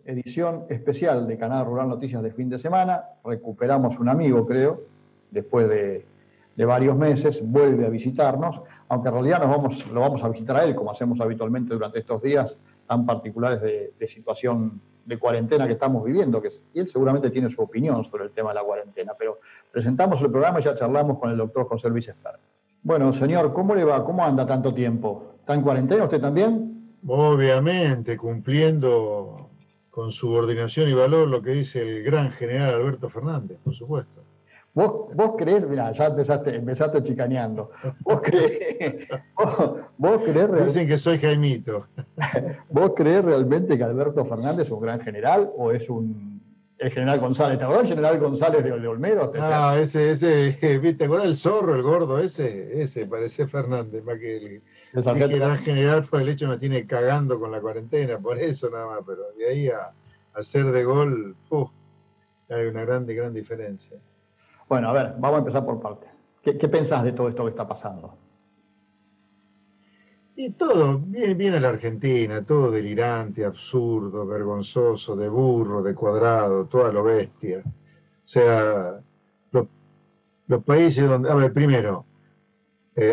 edición especial de Canal Rural Noticias de fin de semana. Recuperamos un amigo, creo, después de varios meses, vuelve a visitarnos, aunque en realidad lo vamos a visitar a él, como hacemos habitualmente durante estos días tan particulares de situación de cuarentena que estamos viviendo, y él seguramente tiene su opinión sobre el tema de la cuarentena, pero presentamos el programa y ya charlamos con el doctor José Luis Esper. Bueno, señor, ¿cómo le va? ¿Cómo anda tanto tiempo? ¿Está en cuarentena usted también? Obviamente, cumpliendo con subordinación y valor lo que dice el gran general Alberto Fernández, por supuesto. ¿Vos creés, mirá, ya empezaste chicaneando, vos creés realmente, Dicen que soy Jaimito. ¿Vos creés realmente que Alberto Fernández es un gran general o es el general González? ¿Te acordás del general González de Olmedo? Ah, ese, ¿viste? ¿Acuerdas el zorro, el gordo? Ese parece Fernández, más que el gran general por el hecho me tiene cagando con la cuarentena, por eso nada más, pero de ahí a hacer de gol, hay una gran diferencia. Bueno, a ver, vamos a empezar por partes. ¿Qué pensás de todo esto que está pasando? Y todo, viene la Argentina, todo delirante, absurdo, vergonzoso, de burro, de cuadrado, toda lo bestia. O sea, los países donde... A ver, primero,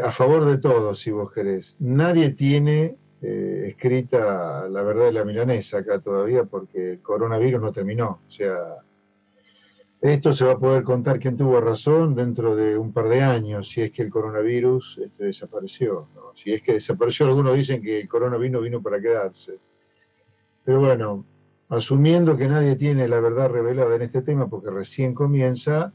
a favor de todo, si vos querés. Nadie tiene escrita la verdad de la milanesa acá todavía porque el coronavirus no terminó. O sea, esto se va a poder contar quién tuvo razón dentro de un par de años, si es que el coronavirus desapareció, ¿no? Si es que desapareció, algunos dicen que el coronavirus vino para quedarse. Pero bueno, asumiendo que nadie tiene la verdad revelada en este tema, porque recién comienza,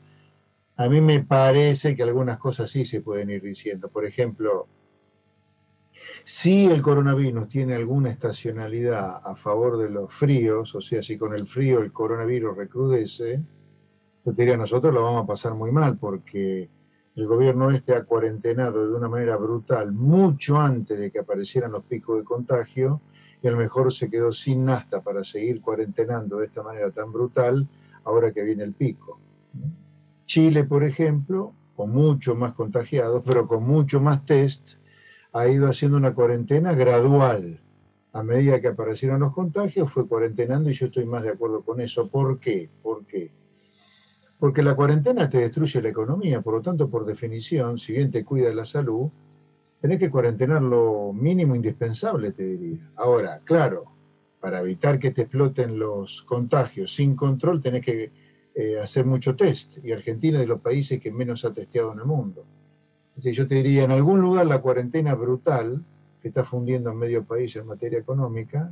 a mí me parece que algunas cosas sí se pueden ir diciendo. Por ejemplo, si el coronavirus tiene alguna estacionalidad a favor de los fríos, o sea, si con el frío el coronavirus recrudece, yo te diría, nosotros lo vamos a pasar muy mal porque el gobierno ha cuarentenado de una manera brutal mucho antes de que aparecieran los picos de contagio y a lo mejor se quedó sin nafta para seguir cuarentenando de esta manera tan brutal ahora que viene el pico. Chile, por ejemplo, con mucho más contagiados, pero con mucho más test, ha ido haciendo una cuarentena gradual. A medida que aparecieron los contagios, fue cuarentenando y yo estoy más de acuerdo con eso. ¿Por qué? Porque la cuarentena te destruye la economía, por lo tanto, por definición, si bien te cuida la salud, tenés que cuarentenar lo mínimo indispensable, te diría. Ahora, claro, para evitar que te exploten los contagios sin control, tenés que hacer mucho test, y Argentina es de los países que menos ha testeado en el mundo. Es decir, yo te diría, en algún lugar la cuarentena brutal, que está fundiendo en medio país en materia económica,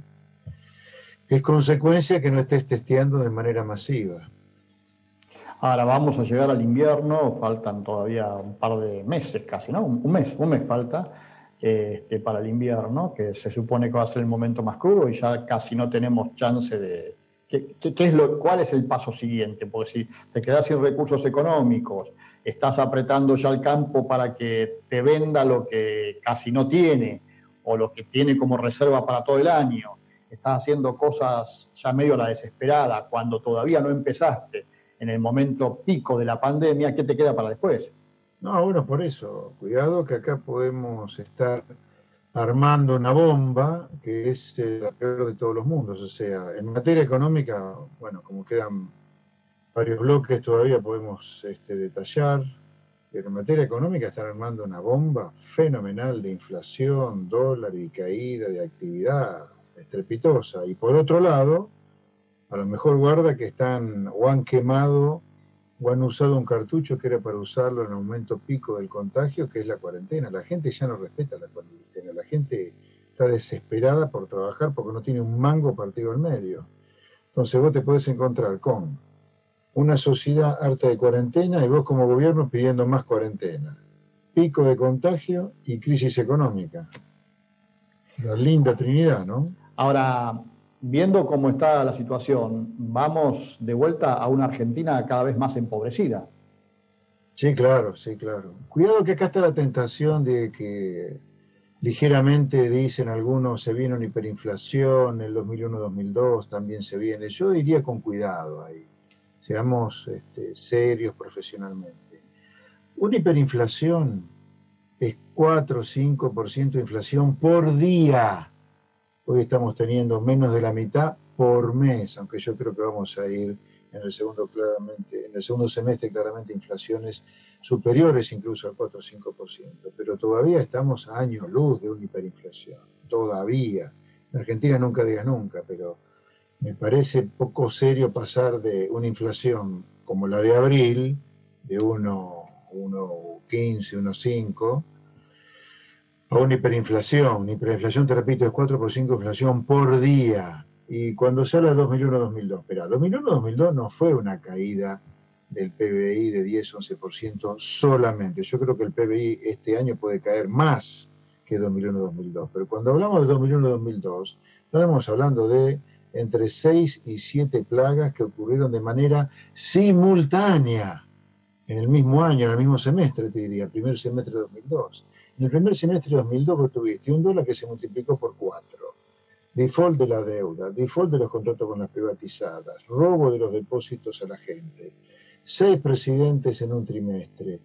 es consecuencia que no estés testeando de manera masiva. Ahora vamos a llegar al invierno, faltan todavía un par de meses casi, ¿no? Un mes falta para el invierno, que se supone que va a ser el momento más crudo y ya casi no tenemos chance de... ¿Cuál es el paso siguiente? Porque si te quedas sin recursos económicos, estás apretando ya el campo para que te venda lo que casi no tiene o lo que tiene como reserva para todo el año, estás haciendo cosas ya medio a la desesperada cuando todavía no empezaste en el momento pico de la pandemia, ¿qué te queda para después? No, bueno, por eso, cuidado que acá podemos estar armando una bomba que es la peor de todos los mundos. O sea, en materia económica, bueno, como quedan varios bloques todavía podemos detallar, pero en materia económica están armando una bomba fenomenal de inflación, dólar y caída de actividad estrepitosa. Y por otro lado, a lo mejor guarda que están o han quemado o han usado un cartucho que era para usarlo en el momento pico del contagio, que es la cuarentena. La gente ya no respeta la cuarentena, la gente está desesperada por trabajar porque no tiene un mango partido al medio. Entonces vos te podés encontrar con una sociedad harta de cuarentena y vos como gobierno pidiendo más cuarentena. Pico de contagio y crisis económica. La linda Trinidad, ¿no? Ahora, viendo cómo está la situación, vamos de vuelta a una Argentina cada vez más empobrecida. Sí, claro, sí, claro. Cuidado que acá está la tentación de que ligeramente dicen algunos se viene una hiperinflación, en el 2001-2002 también se viene. Yo iría con cuidado ahí. Seamos serios profesionalmente. Una hiperinflación es 4 o 5% de inflación por día. Hoy estamos teniendo menos de la mitad por mes, aunque yo creo que vamos a ir en el segundo semestre claramente inflaciones superiores incluso al 4 o 5%, pero todavía estamos a años luz de una hiperinflación, todavía. En Argentina nunca digas nunca, pero me parece poco serio pasar de una inflación como la de abril, de 1,15, 1,5, a una hiperinflación. Una hiperinflación, te repito, es 4 por 5 inflación por día. Y cuando se habla de 2001-2002, espera, 2001-2002 no fue una caída del PBI de 10-11% solamente. Yo creo que el PBI este año puede caer más que 2001-2002. Pero cuando hablamos de 2001-2002, estamos hablando de entre 6 y 7 plagas que ocurrieron de manera simultánea en el mismo año, en el mismo semestre, te diría, primer semestre de 2002. En el primer semestre de 2002 vos tuviste un dólar que se multiplicó por 4. Default de la deuda, default de los contratos con las privatizadas, robo de los depósitos a la gente, 6 presidentes en un trimestre,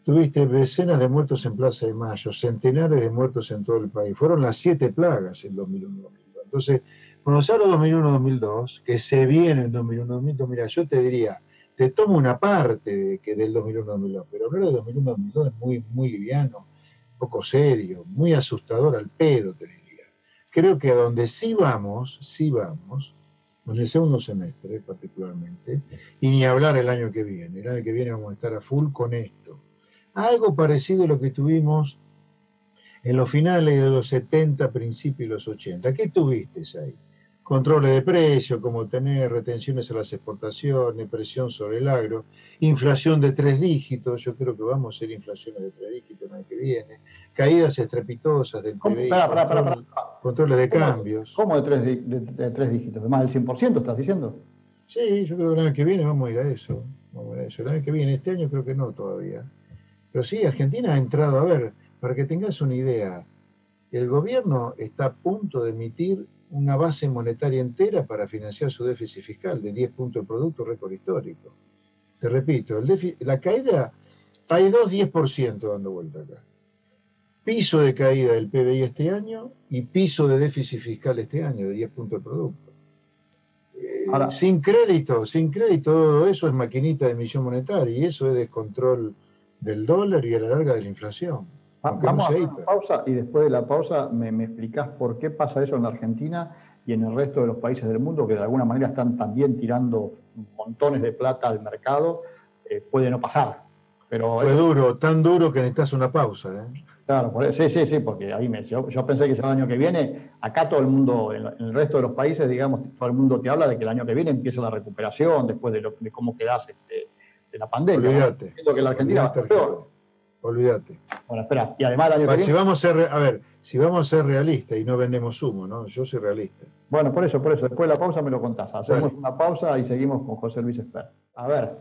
tuviste decenas de muertos en Plaza de Mayo, centenares de muertos en todo el país, fueron las 7 plagas en 2001-2002. Entonces, cuando se habla de 2001-2002, que se viene en 2001-2002, mira, yo te diría, te tomo una parte del 2001-2002, pero hablar de 2001-2002 es muy, muy liviano, poco serio, muy asustador al pedo, te diría. Creo que a donde sí vamos, en el segundo semestre particularmente, y ni hablar el año que viene. El año que viene vamos a estar a full con esto. Algo parecido a lo que tuvimos en los finales de los 70, principios de los 80. ¿Qué tuviste ahí? Controles de precios, como tener retenciones a las exportaciones, presión sobre el agro, inflación de 3 dígitos, yo creo que vamos a ser inflaciones de 3 dígitos el año que viene, caídas estrepitosas del PBI, controles de cambios. ¿Cómo de 3 dígitos? ¿De más del 100% estás diciendo? Sí, yo creo que el año que viene vamos a ir a eso. El año que viene, este año creo que no todavía. Pero sí, Argentina ha entrado, a ver, para que tengas una idea, el gobierno está a punto de emitir una base monetaria entera para financiar su déficit fiscal de 10 puntos de producto, récord histórico. Te repito, la caída, hay 10% dando vuelta acá. Piso de caída del PBI este año y piso de déficit fiscal este año de 10 puntos de producto. Ahora, sin crédito, todo eso es maquinita de emisión monetaria y eso es descontrol del dólar y a la larga de la inflación. Vamos a hacer una pausa y después de la pausa me explicás por qué pasa eso en la Argentina y en el resto de los países del mundo que de alguna manera están también tirando montones de plata al mercado. Puede no pasar. Pero fue duro, tan duro que necesitas una pausa. Claro, sí, porque ahí yo pensé que ya el año que viene, acá todo el mundo, en el resto de los países, digamos, todo el mundo te habla de que el año que viene empieza la recuperación después de cómo quedás de la pandemia. Olvídate. ¿No? Siento que la Argentina va a estar peor. Olvídate. Bueno, espera, y además el año que viene... Si vamos a ser realistas y no vendemos humo, ¿no? Yo soy realista. Bueno, por eso, después de la pausa me lo contás. Hacemos una pausa y seguimos con José Luis Espert. A ver,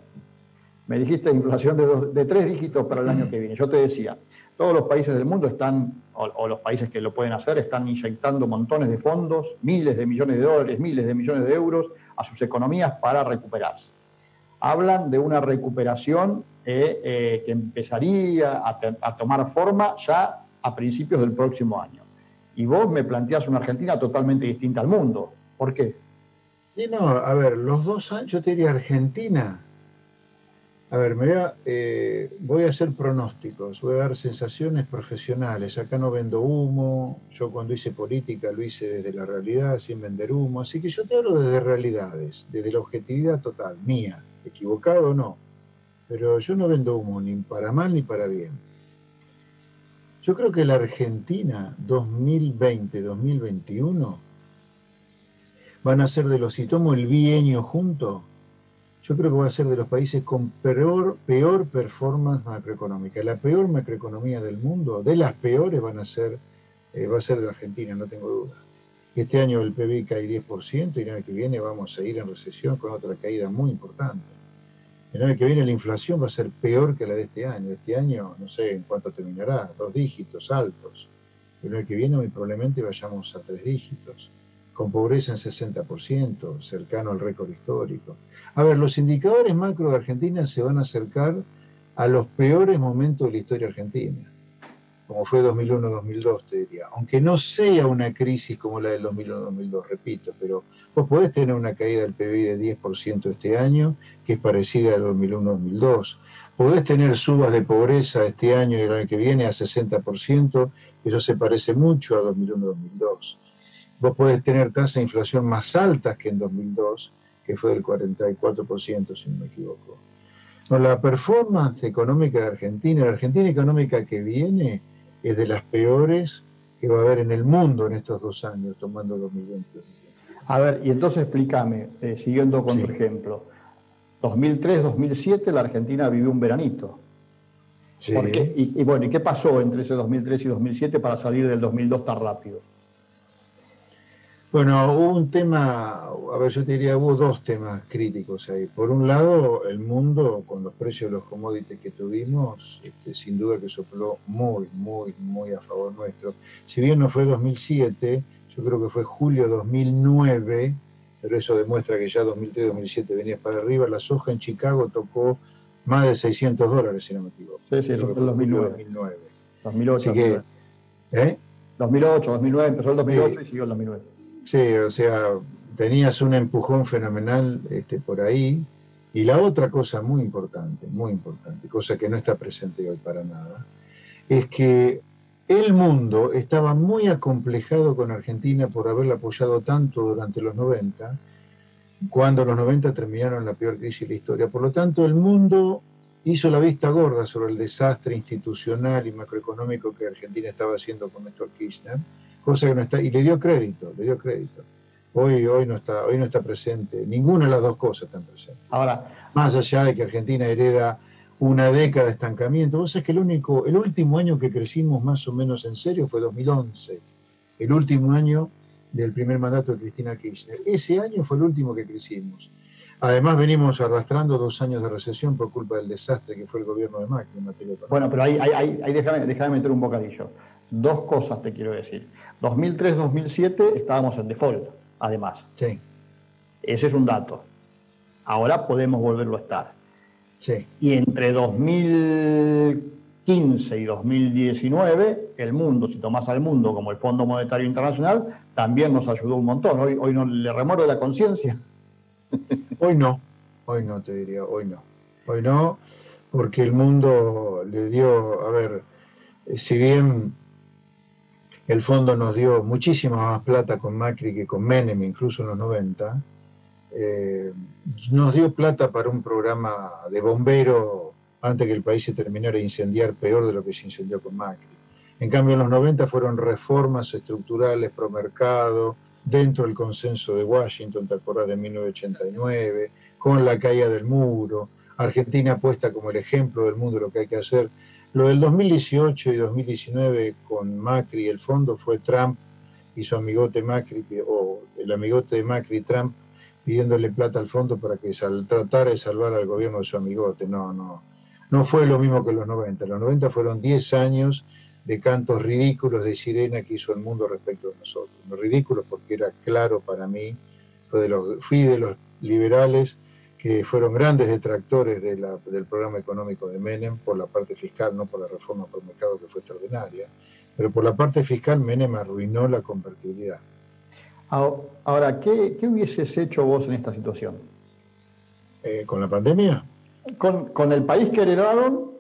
me dijiste inflación de 3 dígitos para el año que viene. Yo te decía, todos los países del mundo están, o los países que lo pueden hacer, están inyectando montones de fondos, miles de millones de dólares, miles de millones de euros a sus economías para recuperarse. Hablan de una recuperación que empezaría a tomar forma ya a principios del próximo año. Y vos me planteás una Argentina totalmente distinta al mundo. ¿Por qué? Sí, no, a ver, los 2 años, yo te diría Argentina. A ver, voy a hacer pronósticos, voy a dar sensaciones profesionales. Acá no vendo humo, yo cuando hice política lo hice desde la realidad, sin vender humo. Así que yo te hablo desde realidades, desde la objetividad total, mía. Equivocado no, pero yo no vendo humo ni para mal ni para bien. Yo creo que la Argentina 2020-2021 van a ser si tomo el bienio junto, yo creo que va a ser de los países con peor performance macroeconómica. La peor macroeconomía del mundo, de las peores va a ser la Argentina, no tengo duda. Este año el PBI cae 10% y el año que viene vamos a ir en recesión con otra caída muy importante. El año que viene la inflación va a ser peor que la de este año. Este año no sé en cuánto terminará, 2 dígitos altos. El año que viene muy probablemente vayamos a 3 dígitos, con pobreza en 60%, cercano al récord histórico. A ver, los indicadores macro de Argentina se van a acercar a los peores momentos de la historia argentina. como fue 2001-2002, te diría. Aunque no sea una crisis como la del 2001-2002, repito, pero vos podés tener una caída del PBI de 10% este año, que es parecida al 2001-2002. Podés tener subas de pobreza este año y el año que viene a 60%, eso se parece mucho a 2001-2002. Vos podés tener tasas de inflación más altas que en 2002, que fue del 44%, si no me equivoco. No, la performance económica de Argentina, la Argentina económica que viene, es de las peores que va a haber en el mundo en estos 2 años, tomando 2020. A ver, y entonces explícame, siguiendo con tu ejemplo, 2003-2007 la Argentina vivió un veranito. Sí. Y bueno, ¿y qué pasó entre ese 2003 y 2007 para salir del 2002 tan rápido? Bueno, hubo un tema, a ver, yo te diría, hubo 2 temas críticos ahí. Por un lado, el mundo, con los precios de los commodities que tuvimos, sin duda que sopló muy a favor nuestro. Si bien no fue 2007, yo creo que fue julio 2009, pero eso demuestra que ya 2003-2007 venía para arriba. La soja en Chicago tocó más de $600, si no me equivoco. Sí, eso fue el 2009. 2008, Así que, 2008, 2009, empezó el 2008 y siguió el 2009. Sí, o sea, tenías un empujón fenomenal por ahí. Y la otra cosa muy importante, cosa que no está presente hoy para nada, es que el mundo estaba muy acomplejado con Argentina por haberla apoyado tanto durante los 90, cuando los 90 terminaron la peor crisis de la historia. Por lo tanto, el mundo hizo la vista gorda sobre el desastre institucional y macroeconómico que Argentina estaba haciendo con Néstor Kirchner, cosa que no está, y le dio crédito. Hoy no está presente, ninguna de las 2 cosas están presentes. Ahora, más allá de que Argentina hereda una década de estancamiento, vos sabés que el último año que crecimos más o menos en serio fue 2011, el último año del primer mandato de Cristina Kirchner. Ese año fue el último que crecimos. Además venimos arrastrando 2 años de recesión por culpa del desastre que fue el gobierno de Macri en materia económica. Bueno, pero ahí déjame meter un bocadillo. 2 cosas te quiero decir. 2003-2007 estábamos en default, además. Sí. Ese es un dato. Ahora podemos volverlo a estar. Sí. Y entre 2015 y 2019, el mundo, si tomás al mundo como el Fondo Monetario Internacional, también nos ayudó un montón. Hoy no le remuero la conciencia. Hoy no, te diría, hoy no, porque el mundo le dio, a ver, si bien el fondo nos dio muchísima más plata con Macri que con Menem, incluso en los 90, nos dio plata para un programa de bombero antes que el país se terminara de incendiar peor de lo que se incendió con Macri. En cambio, en los 90 fueron reformas estructurales pro mercado, dentro del consenso de Washington, ¿te acordás de 1989? Con la caída del muro, Argentina puesta como el ejemplo del mundo de lo que hay que hacer. Lo del 2018 y 2019 con Macri y el fondo fue Trump y su amigote Macri, o el amigote de Macri, Trump, pidiéndole plata al fondo para que tratara de salvar al gobierno de su amigote. No fue lo mismo que los 90. Los 90 fueron 10 años de cantos ridículos de sirena que hizo el mundo respecto de nosotros. No ridículos porque era claro para mí, fui de los liberales que fueron grandes detractores del programa económico de Menem por la parte fiscal, no por la reforma por mercado que fue extraordinaria, pero por la parte fiscal Menem arruinó la convertibilidad. Ahora, ¿qué hubieses hecho vos en esta situación? ¿Con la pandemia? Con el país que heredaron,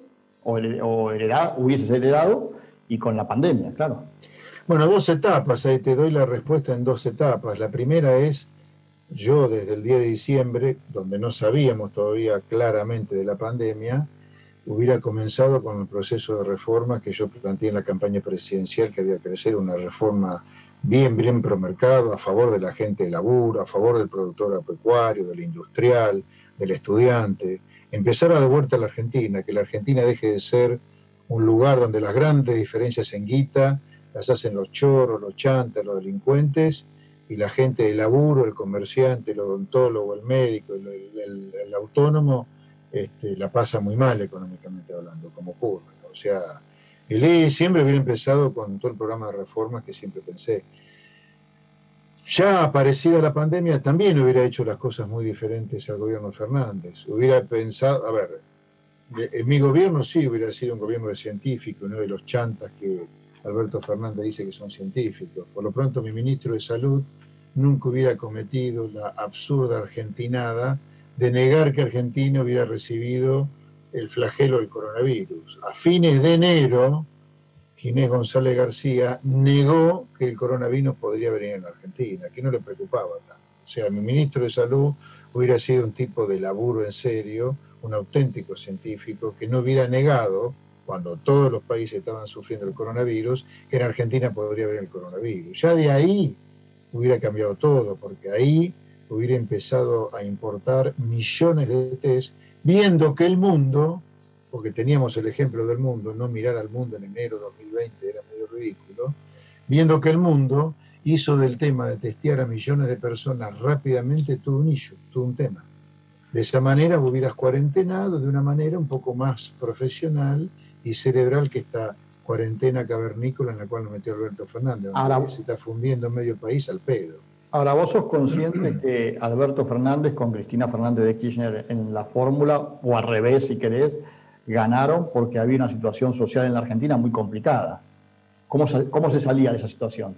hubieses heredado, y con la pandemia, claro. Bueno, 2 etapas, ahí te doy la respuesta en 2 etapas. La primera es, yo desde el 10 de diciembre, donde no sabíamos todavía claramente de la pandemia, hubiera comenzado con el proceso de reforma que yo planteé en la campaña presidencial, que había que hacer una reforma bien pro mercado, a favor de la gente de laburo, a favor del productor agropecuario, del industrial, del estudiante. Empezar a dar vuelta a la Argentina, que la Argentina deje de ser un lugar donde las grandes diferencias en guita las hacen los choros, los chantas, los delincuentes, y la gente de laburo, el comerciante, el odontólogo, el médico, el autónomo, la pasa muy mal económicamente hablando, como ocurre. O sea, siempre hubiera empezado con todo el programa de reformas que siempre pensé. Ya aparecida la pandemia, también hubiera hecho las cosas muy diferentes al gobierno Fernández. Hubiera pensado, a ver, En mi gobierno sí hubiera sido un gobierno de científicos, no de los chantas que Alberto Fernández dice que son científicos. Por lo pronto, mi ministro de Salud nunca hubiera cometido la absurda argentinada de negar que Argentina hubiera recibido el flagelo del coronavirus. A fines de enero, Ginés González García negó que el coronavirus podría venir en Argentina, que no le preocupaba tanto. O sea, mi ministro de Salud hubiera sido un tipo de laburo en serio, un auténtico científico, que no hubiera negado, cuando todos los países estaban sufriendo el coronavirus, que en Argentina podría venir el coronavirus. Ya de ahí hubiera cambiado todo, porque ahí hubiera empezado a importar millones de test, viendo que el mundo, porque teníamos el ejemplo del mundo, no mirar al mundo en enero de 2020 era medio ridículo, viendo que el mundo hizo del tema de testear a millones de personas rápidamente todo un issue, todo un tema. De esa manera hubieras cuarentenado de una manera un poco más profesional y cerebral que esta cuarentena cavernícola en la cual nos metió Alberto Fernández, donde ahora se está fundiendo medio país al pedo. Ahora, ¿vos sos consciente que Alberto Fernández con Cristina Fernández de Kirchner en la fórmula, o al revés si querés, ganaron porque había una situación social en la Argentina muy complicada? ¿Cómo se salía de esa situación?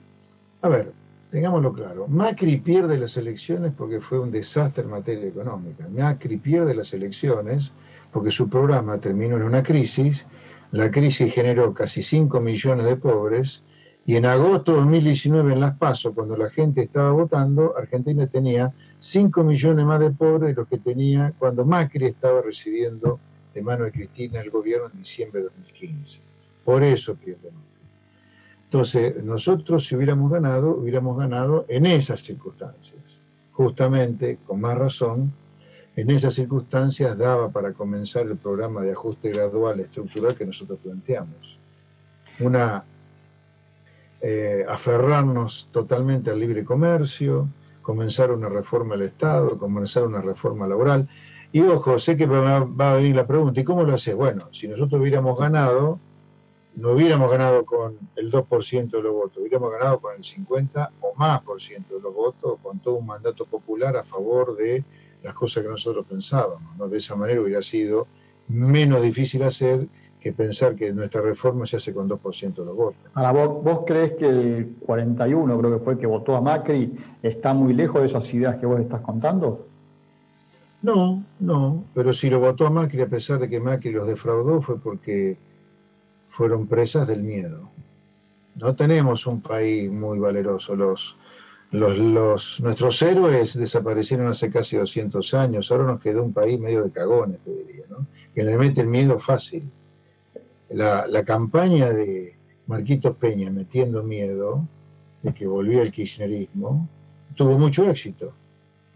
A ver, tengámoslo claro. Macri pierde las elecciones porque fue un desastre en materia económica. Macri pierde las elecciones porque su programa terminó en una crisis. La crisis generó casi 5 millones de pobres. Y en agosto de 2019, en las PASO, cuando la gente estaba votando, Argentina tenía 5 millones más de pobres de los que tenía cuando Macri estaba recibiendo de mano de Cristina el gobierno en diciembre de 2015. Por eso pierde Macri. Entonces, nosotros si hubiéramos ganado en esas circunstancias. Justamente, con más razón, en esas circunstancias daba para comenzar el programa de ajuste gradual estructural que nosotros planteamos. Aferrarnos totalmente al libre comercio, comenzar una reforma del Estado, comenzar una reforma laboral. Y ojo, sé que va a venir la pregunta, ¿y cómo lo haces? Bueno, si nosotros hubiéramos ganado, no hubiéramos ganado con el 2% de los votos, hubiéramos ganado con el 50 o más por ciento de los votos, con todo un mandato popular a favor de las cosas que nosotros pensábamos, ¿no? De esa manera hubiera sido menos difícil hacer que pensar que nuestra reforma se hace con 2% de los votos. Ahora, ¿vos crees que el 41, creo que fue, que votó a Macri, está muy lejos de esas ideas que vos estás contando? No, pero si lo votó a Macri a pesar de que Macri los defraudó fue porque fueron presas del miedo. No tenemos un país muy valeroso. Nuestros héroes desaparecieron hace casi 200 años. Ahora nos quedó un país medio de cagones, te diría, ¿no? Que le mete el miedo fácil. La campaña de Marquitos Peña metiendo miedo de que volvía el kirchnerismo tuvo mucho éxito.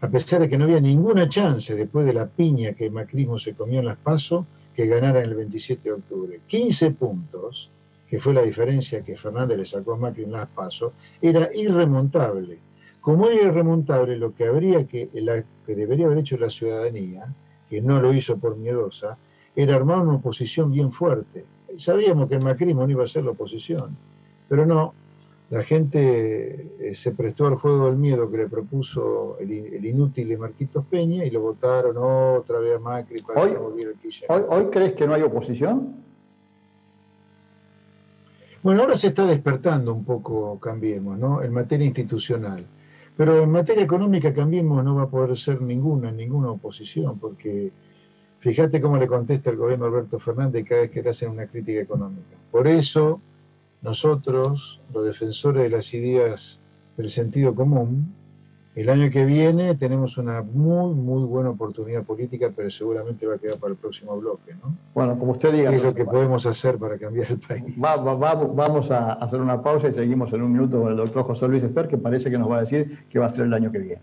A pesar de que no había ninguna chance después de la piña que el macrismo se comió en las PASO, que ganara el 27 de octubre. 15 puntos, que fue la diferencia que Fernández le sacó a Macri en las PASO, era irremontable. Como era irremontable, lo que debería haber hecho la ciudadanía, que no lo hizo por miedosa, era armar una oposición bien fuerte. Sabíamos que el macrismo no iba a ser la oposición, pero no. La gente se prestó al juego del miedo que le propuso el inútil de Marquitos Peña y lo votaron otra vez a Macri para que volviera el kirchnerismo. ¿Hoy crees que no hay oposición? Bueno, ahora se está despertando un poco Cambiemos, ¿no? En materia institucional. Pero en materia económica Cambiemos no va a poder ser ninguna oposición, porque fíjate cómo le contesta el gobierno Alberto Fernández cada vez que le hacen una crítica económica. Por eso, nosotros, los defensores de las ideas del sentido común, el año que viene tenemos una muy, muy buena oportunidad política, pero seguramente va a quedar para el próximo bloque, ¿no? Bueno, como usted diga. ¿Qué es lo que podemos hacer para cambiar el país? Vamos a hacer una pausa y seguimos en un minuto con el doctor José Luis Espert, que parece que nos va a decir qué va a ser el año que viene.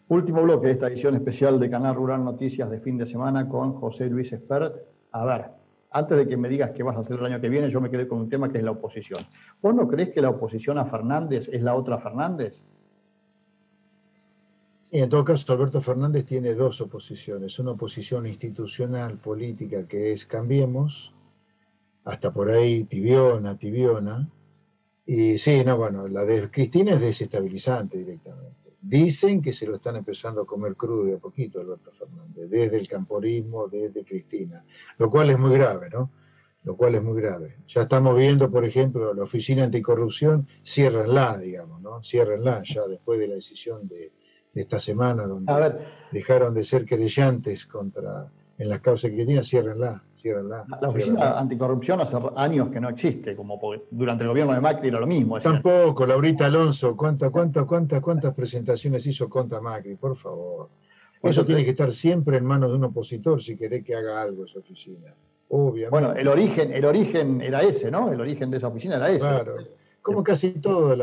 Último bloque de esta edición especial de Canal Rural Noticias de fin de semana con José Luis Espert. A ver, antes de que me digas qué vas a hacer el año que viene, yo me quedé con un tema que es la oposición. ¿Vos no crees que la oposición a Fernández es la otra Fernández? Y en todo caso, Alberto Fernández tiene dos oposiciones. Una oposición institucional, política, que es Cambiemos, hasta por ahí tibiona. Y sí, no, bueno, la de Cristina es desestabilizante directamente. Dicen que se lo están empezando a comer crudo de a poquito Alberto Fernández, desde el camporismo, desde Cristina, lo cual es muy grave, ¿no? Lo cual es muy grave. Ya estamos viendo, por ejemplo, la Oficina Anticorrupción, ciérrenla, digamos, ¿no? Ciérrenla ya después de la decisión de esta semana, donde dejaron de ser querellantes en las causas de Cristina, ciérrenla. La Oficina Anticorrupción hace años que no existe, como durante el gobierno de Macri era lo mismo. Tampoco, Laurita Alonso, ¿cuántas presentaciones hizo contra Macri? Por favor. Eso tiene que estar siempre en manos de un opositor si querés que haga algo esa oficina. Obviamente. Bueno, el origen era ese, ¿no? El origen de esa oficina era ese. Claro, como casi todo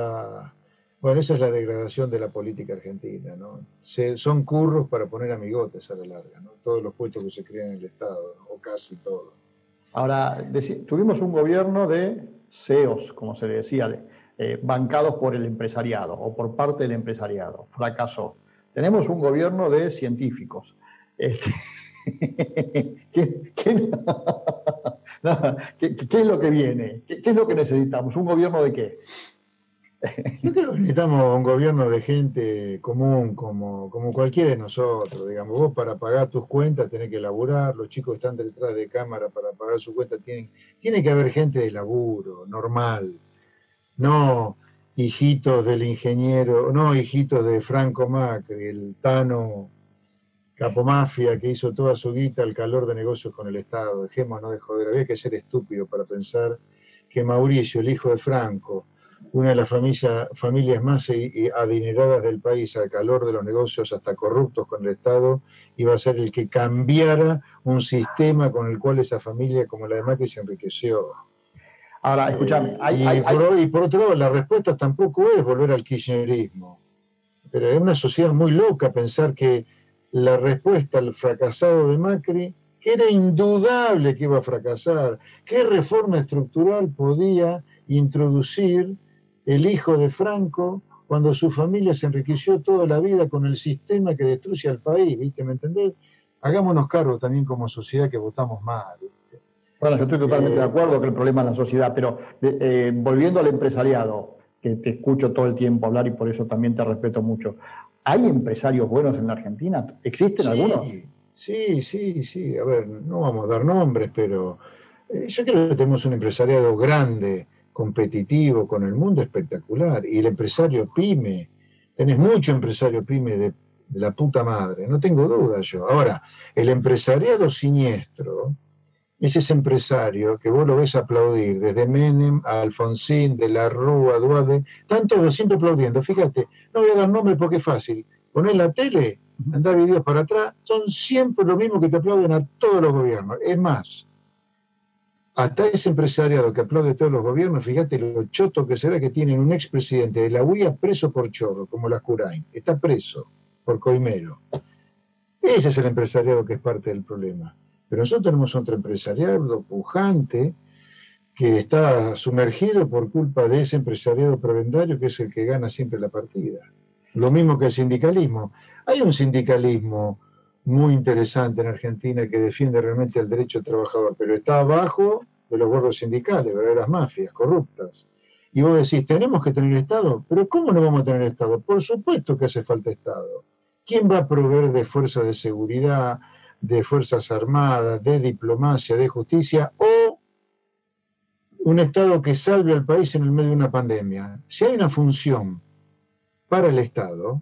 Bueno, esa es la degradación de la política argentina, ¿no? Son curros para poner amigotes a la larga, ¿no? Todos los puestos que se crean en el Estado, ¿no? O casi todos. Ahora, tuvimos un gobierno de CEOs, como se le decía, bancados por el empresariado o por parte del empresariado. Fracasó. Tenemos un gobierno de científicos. ¿Qué es lo que viene? ¿Qué es lo que necesitamos? ¿Un gobierno de qué? Yo creo que necesitamos un gobierno de gente común, como cualquiera de nosotros. Digamos, vos para pagar tus cuentas tenés que laburar, los chicos están detrás de cámara para pagar su cuenta, tiene que haber gente de laburo, normal. No hijitos del ingeniero, no hijitos de Franco Macri, el Tano Capomafia que hizo toda su guita al calor de negocios con el Estado. Dejémonos de joder, había que ser estúpido para pensar que Mauricio, el hijo de Franco, una de las familias más adineradas del país, al calor de los negocios hasta corruptos con el Estado, iba a ser el que cambiara un sistema con el cual esa familia, como la de Macri, se enriqueció. Ahora, escúchame. Y por otro lado, la respuesta tampoco es volver al kirchnerismo. Pero es una sociedad muy loca pensar que la respuesta al fracasado de Macri, que era indudable que iba a fracasar, ¿qué reforma estructural podía introducir el hijo de Franco cuando su familia se enriqueció toda la vida con el sistema que destruye al país? ¿Viste? ¿Me entendés? Hagámonos cargo también como sociedad que votamos mal. ¿Viste? Bueno, yo estoy totalmente de acuerdo que el problema es la sociedad, pero volviendo al empresariado, que te escucho todo el tiempo hablar y por eso también te respeto mucho. ¿Hay empresarios buenos en la Argentina? ¿Existen algunos? Sí. A ver, no vamos a dar nombres, pero yo creo que tenemos un empresariado grande, competitivo, con el mundo espectacular. Y el empresario pyme, tenés mucho empresario pyme de la puta madre, no tengo duda yo. Ahora, el empresariado siniestro es ese empresario que vos lo ves aplaudir, desde Menem a Alfonsín, de la Rúa, Duade, están todos siempre aplaudiendo. Fíjate, no voy a dar nombre porque es fácil. Ponés la tele, andá videos para atrás, son siempre lo mismo que te aplauden a todos los gobiernos. Es más, hasta ese empresariado que aplaude a todos los gobiernos, fíjate lo choto que será que tienen un expresidente de la UIA preso por chorro, como Lascurain. Está preso por coimero. Ese es el empresariado que es parte del problema. Pero nosotros tenemos otro empresariado pujante que está sumergido por culpa de ese empresariado prebendario que es el que gana siempre la partida. Lo mismo que el sindicalismo. Hay un sindicalismo muy interesante en Argentina que defiende realmente el derecho del trabajador, pero está abajo de los gordos sindicales, verdaderas mafias corruptas. Y vos decís, ¿tenemos que tener Estado? ¿Pero cómo no vamos a tener Estado? Por supuesto que hace falta Estado. ¿Quién va a proveer de fuerzas de seguridad, de fuerzas armadas, de diplomacia, de justicia, o un Estado que salve al país en el medio de una pandemia? Si hay una función para el Estado,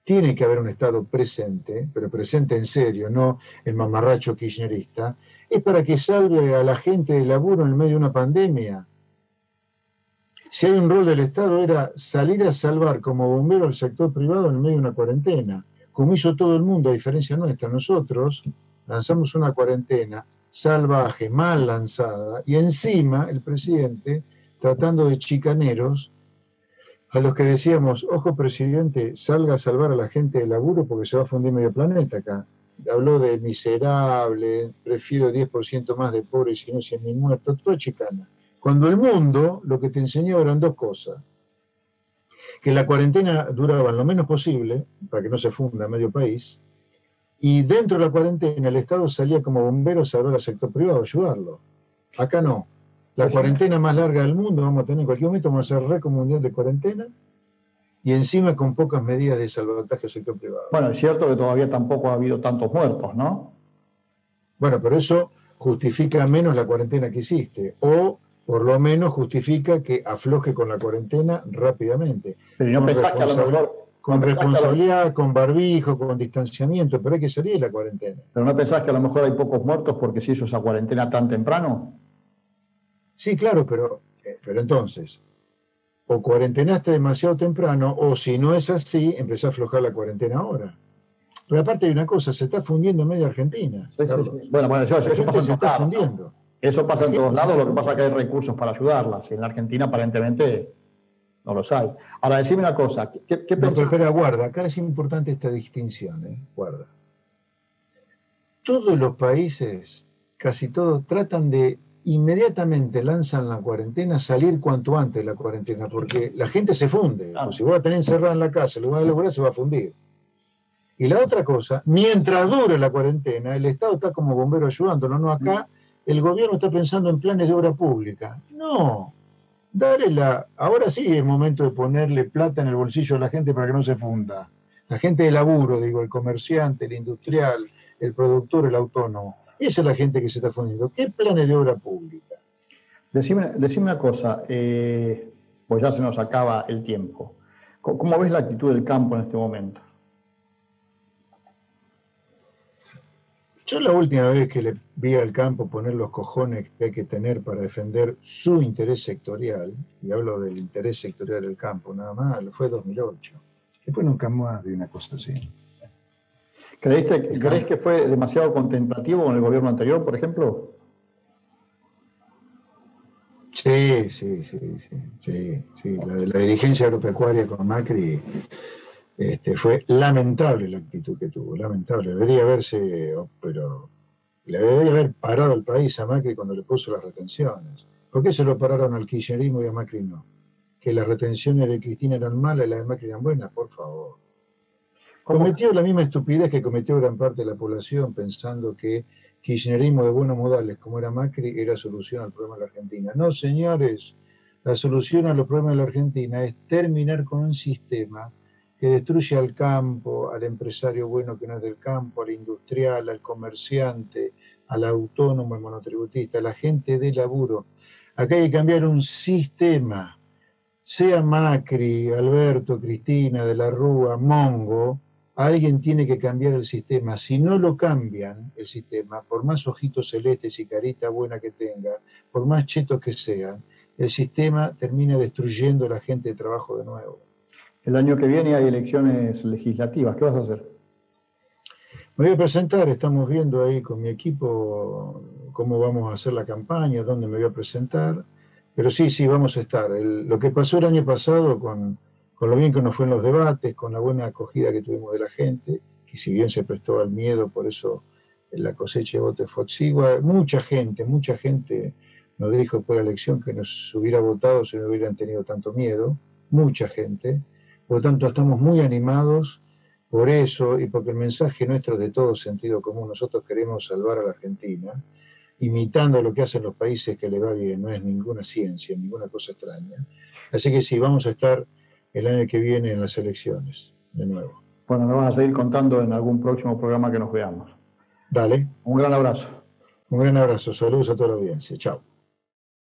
tiene que haber un Estado presente, pero presente en serio, no el mamarracho kirchnerista, es para que salve a la gente de laburo en el medio de una pandemia. Si hay un rol del Estado era salir a salvar como bombero al sector privado en el medio de una cuarentena, como hizo todo el mundo, a diferencia nuestra. Nosotros lanzamos una cuarentena salvaje, mal lanzada, y encima el presidente, tratando de chicaneros, a los que decíamos, ojo presidente, salga a salvar a la gente de laburo porque se va a fundir medio planeta acá. Habló de miserable, prefiero 10% más de pobres y no 100.000 muertos, toda chicana. Cuando el mundo lo que te enseñaba eran dos cosas. Que la cuarentena duraba lo menos posible, para que no se funda medio país, y dentro de la cuarentena el Estado salía como bombero a salvar al sector privado, a ayudarlo. Acá no. La cuarentena más larga del mundo vamos a tener en cualquier momento, vamos a hacer récord mundial de cuarentena, y encima con pocas medidas de salvataje al sector privado. Bueno, es cierto que todavía tampoco ha habido tantos muertos, ¿no? Bueno, pero eso justifica menos la cuarentena que hiciste, o por lo menos justifica que afloje con la cuarentena rápidamente. Pero no pensás que a lo mejor... Con responsabilidad, con barbijo, con distanciamiento, pero hay que salir de la cuarentena. ¿Pero no pensás que a lo mejor hay pocos muertos porque se hizo esa cuarentena tan temprano? Sí, claro, pero entonces, o cuarentenaste demasiado temprano, o si no es así, empezás a aflojar la cuarentena ahora. Pero aparte hay una cosa, se está fundiendo media Argentina. Sí, sí. Bueno, eso pasa en todos lados, ¿no? Eso pasa en todos lados, lo que pasa es que hay recursos para ayudarlas. Y en la Argentina aparentemente no los hay. Ahora, decime una cosa, ¿qué pensás? Pero guarda, acá es importante esta distinción, guarda. Todos los países, casi todos, tratan de inmediatamente lanzan la cuarentena, salir cuanto antes de la cuarentena, porque la gente se funde. Claro. Si vos la tenés encerrada en la casa, en lugar de laburar, se va a fundir. Y la otra cosa, mientras dure la cuarentena, el Estado está como bombero ayudándolo, no acá, el gobierno está pensando en planes de obra pública. No, ahora sí es momento de ponerle plata en el bolsillo a la gente para que no se funda. La gente de laburo, digo, el comerciante, el industrial, el productor, el autónomo. Esa es la gente que se está fundiendo. ¿Qué planes de obra pública? Decime una cosa, pues ya se nos acaba el tiempo. ¿Cómo ves la actitud del campo en este momento? Yo la última vez que le vi al campo poner los cojones que hay que tener para defender su interés sectorial, y hablo del interés sectorial del campo nada más, fue 2008. Después nunca más vi una cosa así. ¿Crees que fue demasiado contemplativo con el gobierno anterior, por ejemplo? Sí. La dirigencia agropecuaria con Macri fue lamentable la actitud que tuvo, lamentable. Debería haber parado el país a Macri cuando le puso las retenciones. ¿Por qué se lo pararon al kirchnerismo y a Macri no? Que las retenciones de Cristina eran malas y las de Macri eran buenas, por favor. Cometió la misma estupidez que cometió gran parte de la población pensando que kirchnerismo de buenos modales como era Macri era solución al problema de la Argentina. No, señores, la solución a los problemas de la Argentina es terminar con un sistema que destruye al campo, al empresario bueno que no es del campo, al industrial, al comerciante, al autónomo, al monotributista, a la gente de laburo. Acá hay que cambiar un sistema, sea Macri, Alberto, Cristina, de la Rúa, Mongo, alguien tiene que cambiar el sistema. Si no lo cambian el sistema, por más ojitos celestes y carita buena que tenga, por más chetos que sean, el sistema termina destruyendo a la gente de trabajo de nuevo. El año que viene hay elecciones legislativas. ¿Qué vas a hacer? Me voy a presentar, estamos viendo ahí con mi equipo cómo vamos a hacer la campaña, dónde me voy a presentar. Pero sí, vamos a estar. Lo que pasó el año pasado con lo bien que nos fue en los debates, con la buena acogida que tuvimos de la gente, que si bien se prestó al miedo, por eso la cosecha de votos fue exigua. Mucha gente nos dijo por la elección que nos hubiera votado si no hubieran tenido tanto miedo. Mucha gente. Por lo tanto, estamos muy animados por eso y porque el mensaje nuestro es de todo sentido común. Nosotros queremos salvar a la Argentina, imitando lo que hacen los países que le va bien. No es ninguna ciencia, ninguna cosa extraña. Así que sí, vamos a estar el año que viene en las elecciones, de nuevo. Bueno, me vas a seguir contando en algún próximo programa que nos veamos. Dale. Un gran abrazo. Un gran abrazo. Saludos a toda la audiencia. Chao.